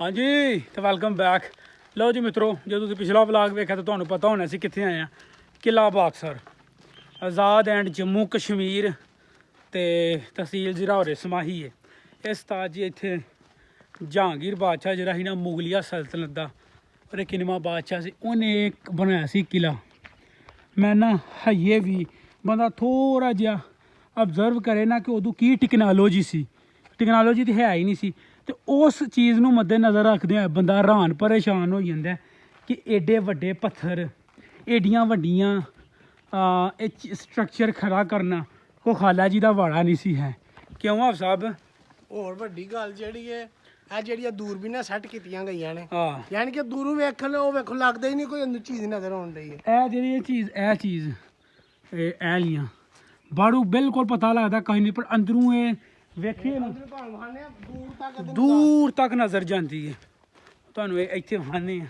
हाँ जी तो welcome back. लो जी मित्रों, जो तुसीं पिछला व्लॉग वेखा तो तुहानूं पता होना सी कित्थे आए हैं। किला बाक्सर आज़ाद एंड जम्मू कश्मीर ते तहसील जिरावरे समाही है। इस ताज जी इत्थे जहांगीर बादशाह जिहड़ा ही ना मुगलिया सल्तनत दा और एक किनवा बादशाह सी, उन्हें एक बनाया सी किला। मैं ना हाइये भी बंदा थोड़ा जिहा ऑबजर्व करे ना कि उदों की टेक्नोलॉजी सी, टेक्नोलॉजी तो है ही नहीं सी। तो उस चीज़ नूं मद्देनज़र रखदे होए बंदा हैरान परेशान हो जांदा है कि एडे वड्डे पत्थर, एडियां वड्डियां स्ट्रक्चर खड़ा करना कोई खाला जी दा वाड़ा नहीं सी है। क्यों आप साहब? ਹੋਰ ਵੱਡੀ ਗੱਲ ਜਿਹੜੀ ਹੈ ਇਹ ਜਿਹੜੀਆਂ ਦੂਰਬੀਨਾਂ ਸੈੱਟ ਕੀਤੀਆਂ ਗਈਆਂ ਨੇ, हाँ ਯਾਨੀ ਕਿ ਦੂਰੋਂ ਵੇਖਣ ਉਹ ਵੇਖੋ ਲੱਗਦਾ ਹੀ ਨਹੀਂ ਕੋਈ ਅੰਦਰ ਚੀਜ਼ ਨਜ਼ਰ ਆਉਣ ਡਈ ਹੈ। ਇਹ ਚੀਜ਼ ਇਹ ਲੀਆਂ ਬਾਹਰੋਂ ਬਿਲਕੁਲ ਪਤਾ ਲੱਗਦਾ ਕहीं नहीं, पर अंदरों ये ਵੇਖੀਏ ਨਾ ਅੰਦਰ ਭਾਵੇਂ ਵਹਾਨੇ ਦੂਰ ਤੱਕ ਨਜ਼ਰ ਜਾਂਦੀ ਹੈ। ਤੁਹਾਨੂੰ ਇਹ ਇੱਥੇ ਵਹਾਨੇ ਆ,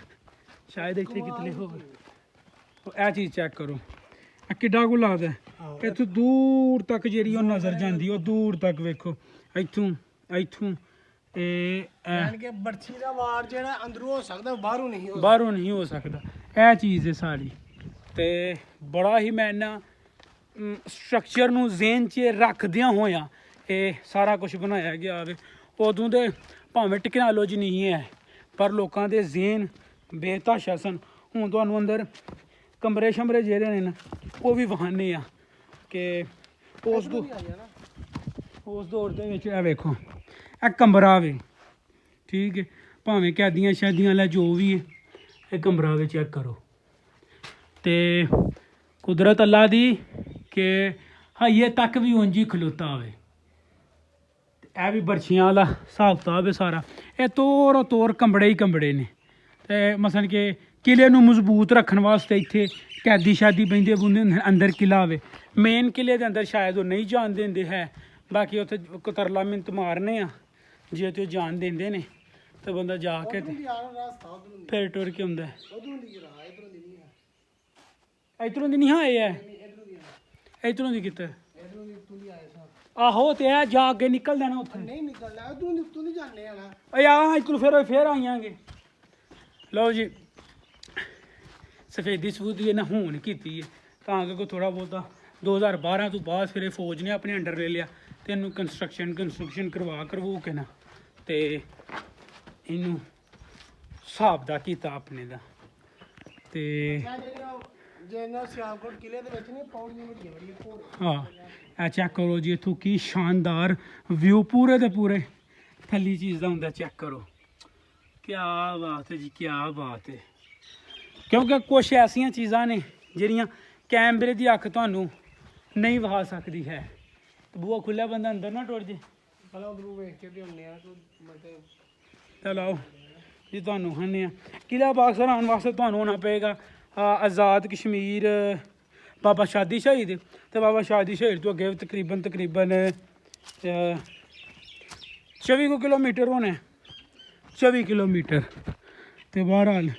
ਸ਼ਾਇਦ ਇੱਥੇ ਕਿਤਨੇ ਹੋਵੇ। ਇਹ ਚੀਜ਼ ਚੈੱਕ ਕਰੋ, ਇਹ ਕਿੱਡਾ ਕੁ ਲੱਗਦਾ ਹੈ। ਇੱਥੋਂ ਦੂਰ ਤੱਕ ਜਿਹੜੀ ਉਹ ਨਜ਼ਰ ਜਾਂਦੀ, ਉਹ ਦੂਰ ਤੱਕ ਵੇਖੋ। ਇੱਥੋਂ ਇਹ ਯਾਨੀ ਕਿ ਬਰਛੀ ਦਾ ਵਾਰ ਜਿਹੜਾ ਅੰਦਰੋਂ ਹੋ ਸਕਦਾ ਬਾਹਰੋਂ ਨਹੀਂ ਹੋ ਬਾਹਰੋਂ ਨਹੀਂ ਹੋ ਸਕਦਾ। ਇਹ ਚੀਜ਼ ਹੈ ਸਾਰੀ। ਤੇ ਬੜਾ ਹੀ ਮੈਂ ਨਾ ਸਟਰਕਚਰ ਨੂੰ ਜ਼ੇਨ 'ਚ ਰੱਖਦਿਆਂ ਹੋਇਆਂ ਇਹ ਸਾਰਾ ਕੁਝ ਬਣਾਇਆ ਗਿਆ ਵੇ। ਉਦੋਂ ਦੇ ਭਾਵੇਂ ਟੈਕਨੋਲੋਜੀ ਨਹੀਂ ਹੈ ਪਰ ਲੋਕਾਂ ਦੇ ਜ਼ੇਨ ਬੇਤਹਾਸ਼ਾ ਸਨ। ਹੁਣ ਤੁਹਾਨੂੰ ਅੰਦਰ ਕਮਰੇ ਸ਼ਮਰੇ ਜਿਹੜੇ ਨੇ ਨਾ ਉਹ ਵੀ ਵਹਾਨੇ ਆ ਕਿ ਉਸ ਦੌਰ ਦੇ ਵਿੱਚ ਇਹ ਵੇਖੋ, ਇਹ ਕਮਰਾ ਵੇ, ਠੀਕ ਹੈ। ਭਾਵੇਂ ਕੈਦੀਆਂ ਸ਼ੈਦੀਆਂ ਲੈ ਜੋ ਵੀ ਹੈ, ਇਹ ਕਮਰਾ ਵਿੱਚ ਚੈੱਕ ਕਰੋ। ਤੇ ਕੁਦਰਤ ਅੱਲਾ ਦੀ ਕਿ ਹਾਈਏ ਤੱਕ ਵੀ ਉਂਝ ਹੀ ਖਲੋਤਾ ਹੋਵੇ। ਇਹ ਵੀ ਬਰਛੀਆਂ ਵਾਲਾ ਹਿਸਾਬ ਕਿਤਾਬ ਹੈ ਸਾਰਾ। ਇਹ ਤੋਰੋ ਤੋਰ ਕੰਬੜੇ ਹੀ ਕੰਬੜੇ ਨੇ। ਤੇ ਮਸਲਨ ਕਿ ਕਿਲੇ ਨੂੰ ਮਜ਼ਬੂਤ ਰੱਖਣ ਵਾਸਤੇ ਇੱਥੇ ਕੈਦੀ ਸ਼ਾਦੀ ਬਹਿੰਦੇ ਬੁੰਦੇ ਹੁੰਦੇ, ਅੰਦਰ ਕਿਲਾ ਹੋਵੇ। ਮੇਨ ਕਿਲੇ ਦੇ ਅੰਦਰ ਸ਼ਾਇਦ ਉਹ ਨਹੀਂ ਜਾਣ ਦਿੰਦੇ ਹੈ, ਬਾਕੀ ਉੱਥੇ ਕਤਰਲਾ ਮਿੰਤ ਮਾਰਨੇ ਆ ਜੇ ਤੇ ਜਾਣ ਦਿੰਦੇ ਨੇ ਤੇ ਬੰਦਾ ਜਾ ਕੇ ਤੇ ਫਿਰ ਟੁਰ ਕੇ ਹੁੰਦਾ। ਇਧਰੋਂ ਦੀ ਨਹੀਂ ਆਏ ਹੈ, ਇਧਰੋਂ ਦੀ ਕਿਤੇ ਆਹੋ। ਤੇ ਇਹ ਜਾ ਅੱਗੇ ਨਿਕਲ ਜਾਣਾ ਉੱਥੇ ਨਹੀਂ ਨਿਕਲਣਾ, ਉਧਰੋਂ ਦੀ ਉੱਤੋਂ ਦੀ ਜਾਂਦੇ ਆ ਨਾ। ਓਏ ਆ ਇਧਰੋਂ ਫਿਰ ਆਈਆਂਗੇ। ਲਓ ਜੀ, ਸਫੇਦੀ ਸਫੂਦੀ ਇਹਨਾਂ ਹੁਣ ਕੀਤੀ ਹੈ ਤਾਂ ਕਿ ਕੋਈ ਥੋੜ੍ਹਾ ਬਹੁਤਾ 2012 ਤੋਂ ਬਾਅਦ ਫਿਰ ਇਹ ਫੌਜ ਨੇ ਆਪਣੇ ਅੰਡਰ ਲੈ ਲਿਆ ਤੇ ਇਹਨੂੰ ਕੰਸਟਰਕਸ਼ਨ ਕਰਵਾ ਕੇ ਨਾ ਤੇ ਇਹਨੂੰ ਹਿਸਾਬ ਦਾ ਕੀਤਾ ਆਪਣੇ ਦਾ। ਤੇ ਜੇ ਨਾ ਸਿਆਲਕੋਟ ਕਿਲੇ ਦੇ ਵਿੱਚ ਨਹੀਂ ਪੌੜੀਆਂ ਵੱਡੀਆਂ ਵੱਡੀਆਂ ਹਾਂ, ਇਹ ਚੈੱਕ ਕਰੋ ਜੀ ਇੱਥੋਂ ਕੀ ਸ਼ਾਨਦਾਰ ਵਿਊ ਪੂਰੇ ਦੇ ਪੂਰੇ ਥੱਲੀ ਚੀਜ਼ ਦਾ ਹੁੰਦਾ। ਚੈੱਕ ਕਰੋ, ਕਿਆ ਬਾਤ ਹੈ ਜੀ, ਕਿਆ ਬਾਤ ਹੈ। ਕਿਉਂਕਿ ਕੁਛ ਐਸੀਆਂ ਚੀਜ਼ਾਂ ਨੇ ਜਿਹੜੀਆਂ ਕੈਮਰੇ ਦੀ ਅੱਖ ਤੁਹਾਨੂੰ ਨਹੀਂ ਵਿਖਾ ਸਕਦੀ ਹੈ। ਬੂਹਾ ਖੁੱਲ੍ਹਾ, ਬੰਦਾ ਅੰਦਰ ਨਾ ਟੁੱਟ ਜੇ। ਪਹਿਲਾਂ ਉਧਰੋਂ ਵੇਖ ਕੇ ਵੀ ਹੁੰਦੇ ਆ ਮਤਲਬ। ਚਲੋ ਆਓ ਜੀ, ਤੁਹਾਨੂੰ ਖਾਂਦੇ ਆ ਕਿਲ੍ਹਾ ਬਾਕਸਰ ਆਉਣ ਵਾਸਤੇ ਤੁਹਾਨੂੰ ਹੋਣਾ ਪਏਗਾ ਆਜ਼ਾਦ ਕਸ਼ਮੀਰ ਬਾਬਾ ਸ਼ਾਦੀ ਸ਼ਹੀਦ। ਤੇ ਬਾਬਾ ਸ਼ਾਦੀ ਸ਼ਹੀਦ ਤੋਂ ਅੱਗੇ ਤਕਰੀਬਨ 24 ਕਿਲੋਮੀਟਰ ਹੋਣਾ, 24 ਕਿਲੋਮੀਟਰ। ਤੇ ਬਹਰਹਾਲ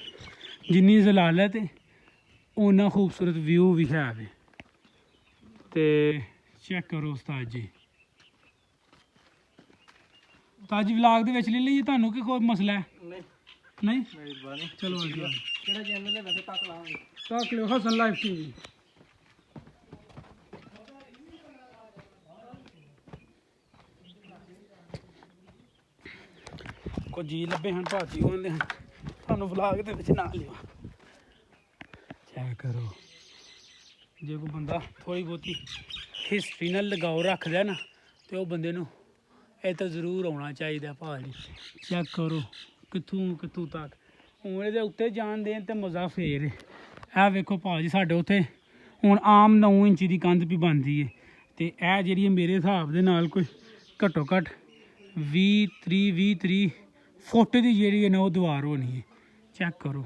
ਜਿੰਨੀ ਜ਼ਲਾਲਤ ਹੈ ਓਨਾ ਖੂਬਸੂਰਤ ਵਿਊ ਵੀ ਹੈ ਵੇ। ਤੇ ਚੈੱਕ ਕਰੋ ਉਸਤਾਦ ਜੀ। ਉਸਤਾਦ ਜੀ ਵਲੌਗ ਦੇ ਵਿੱਚ ਲੈ ਲਈਏ ਤੁਹਾਨੂੰ ਕਿ ਕੋਈ ਮਸਲਾ ਹੈ? ਨਹੀਂ ਮਿਹਰਬਾਨੀ। ਚਲੋ ਆ ਗਿਆ। ਕਿਹੜਾ ਚੈਨਲ ਹੈ ਵੈਸੇ ਤੱਕ ਲਾਵਾਂਗੇ? ਤੱਕ ਲਿਓ ਹਸਨ ਲਾਈਫ ਟੀਵੀ। ਕੋਈ ਜੀ ਲੱਭੇ ਹਨ ਭਾਜੀ ਹੁੰਦੇ ਹਨ, ਤੁਹਾਨੂੰ ਵਲੌਗ ਦੇ ਵਿੱਚ ਨਾ ਲਿਓ। ਚੈੱਕ ਕਰੋ, ਜੇ ਕੋਈ ਬੰਦਾ ਥੋੜ੍ਹੀ ਬਹੁਤੀ ਹਿਸਟਰੀ ਨਾਲ ਲਗਾਓ ਰੱਖਦਾ ਨਾ ਤੇ ਉਹ ਬੰਦੇ ਨੂੰ ਇਹ ਤਾਂ ਜ਼ਰੂਰ ਆਉਣਾ ਚਾਹੀਦਾ ਭਾਜੀ। ਚੈੱਕ ਕਰੋ ਕਿੱਥੋਂ ਤੱਕ। ਹੁਣ ਇਹਦੇ ਉੱਤੇ ਜਾਣ ਦੇਣ ਤੇ ਮਜ਼ਾ ਫੇਰ। ਇਹ ਵੇਖੋ ਭਾਜੀ, ਸਾਡੇ ਉੱਥੇ ਹੁਣ ਆਮ 9 ਇੰਚੀ ਦੀ ਕੰਧ ਵੀ ਬਣਦੀ ਹੈ ਤੇ ਇਹ ਜਿਹੜੀ ਮੇਰੇ ਹਿਸਾਬ ਦੇ ਨਾਲ ਕੋਈ ਘੱਟੋ ਘੱਟ 20 ਫੁੱਟ ਦੀ ਜਿਹੜੀ ਹੈ ਨਾ ਉਹ ਦੀਵਾਰ ਹੋਣੀ ਹੈ। ਚੈੱਕ ਕਰੋ,